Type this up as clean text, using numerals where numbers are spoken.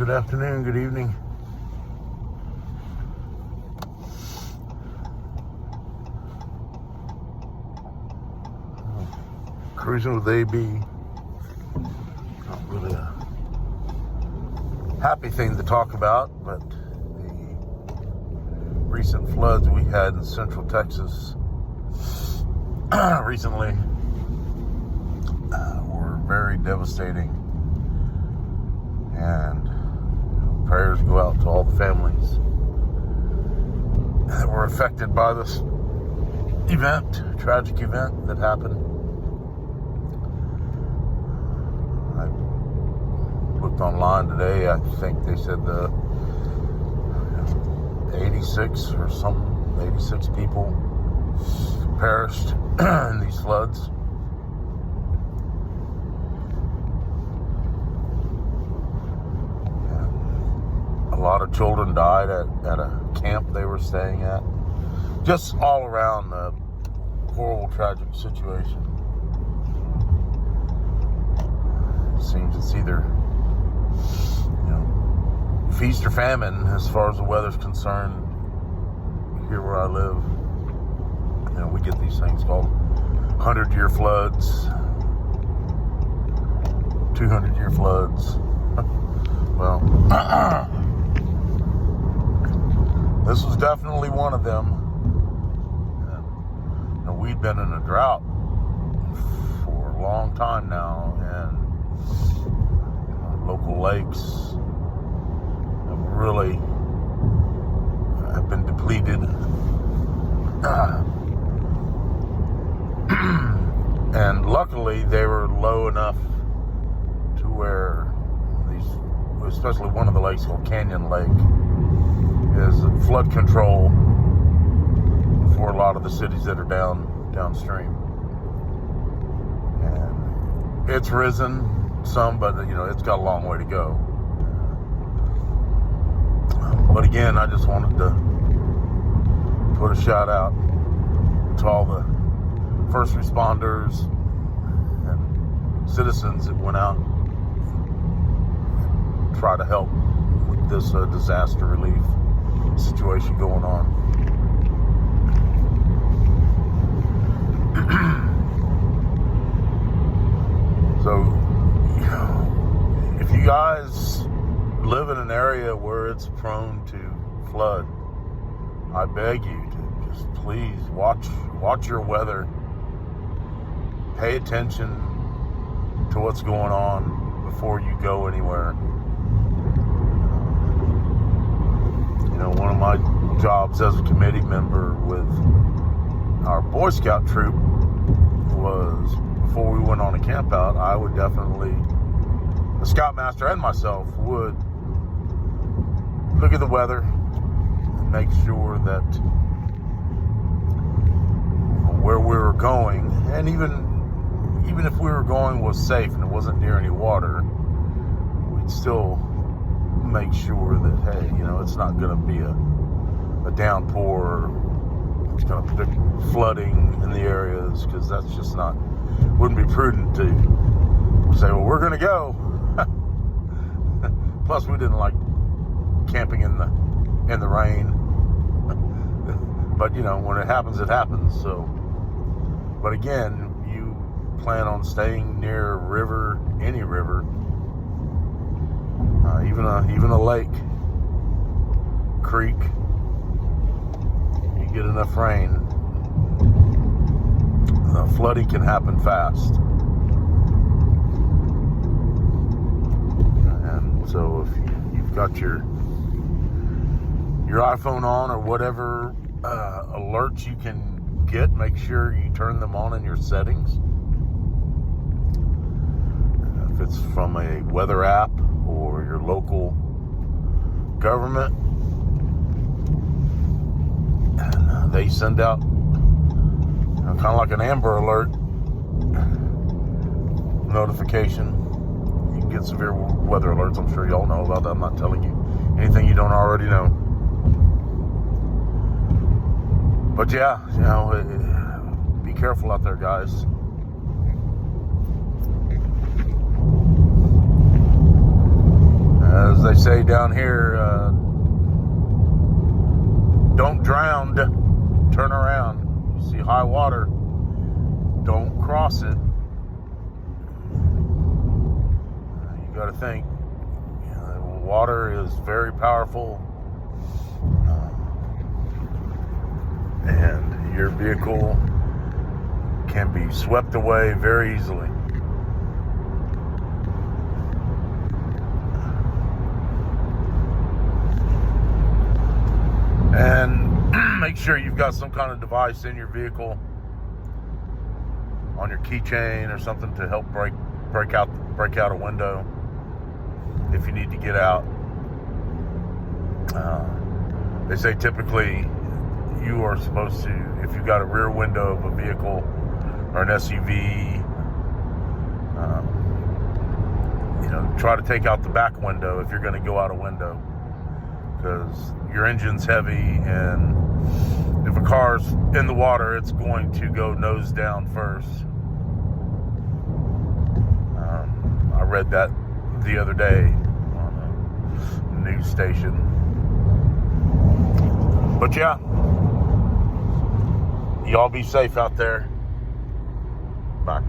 good afternoon, good evening. Cruising with AB. Not really a happy thing to talk about, but the recent floods we had in central Texas recently were very devastating. And prayers go out to all the families that were affected by this event, tragic event that happened. I looked online today. I think they said the 86 or some 86 people perished in these floods. A lot of children died at a camp they were staying at. Just all around a horrible, tragic situation. It seems it's either, feast or famine as far as the weather's concerned. Here where I live, we get these things called 100-year floods, 200-year floods. Well, this was definitely one of them. And we'd been in a drought for a long time now, and local lakes have been depleted. And luckily they were low enough to where especially one of the lakes called Canyon Lake, is flood control for a lot of the cities that are downstream. And it's risen some, but it's got a long way to go. But again, I just wanted to put a shout out to all the first responders and citizens that went out and try to help with this disaster relief situation going on. So, if you guys live in an area where it's prone to flood, I beg you to just please watch your weather. Pay attention to what's going on before you go anywhere. One of my jobs as a committee member with our Boy Scout troop was, before we went on a camp out, I would definitely, the Scoutmaster and myself would look at the weather and make sure that where we were going, and even if we were going was safe and it wasn't near any water, we'd still make sure that, hey, it's not going to be a downpour. It's going to predict flooding in the areas, because that's just wouldn't be prudent to say, well, we're going to go. Plus, we didn't like camping in the rain. But, when it happens, it happens. So, but again, you plan on staying near a river, any river, even a lake, creek. You get enough rain, flooding can happen fast. And so if you've got your iPhone on or whatever alerts you can get, make sure you turn them on in your settings. If it's from a weather app or your local government, and they send out kind of like an Amber Alert notification. You can get severe weather alerts. I'm sure y'all know about that. I'm not telling you anything you don't already know. But yeah, be careful out there, guys. As they say down here, don't drown, turn around. You see high water, don't cross it. You got to think, water is very powerful, and your vehicle can be swept away very easily. And make sure you've got some kind of device in your vehicle, on your keychain or something, to help break out a window if you need to get out. They say typically you are supposed to, if you've got a rear window of a vehicle or an SUV, try to take out the back window if you're going to go out a window, because your engine's heavy, and if a car's in the water, it's going to go nose down first. I read that the other day on a news station. But yeah, y'all be safe out there. Bye.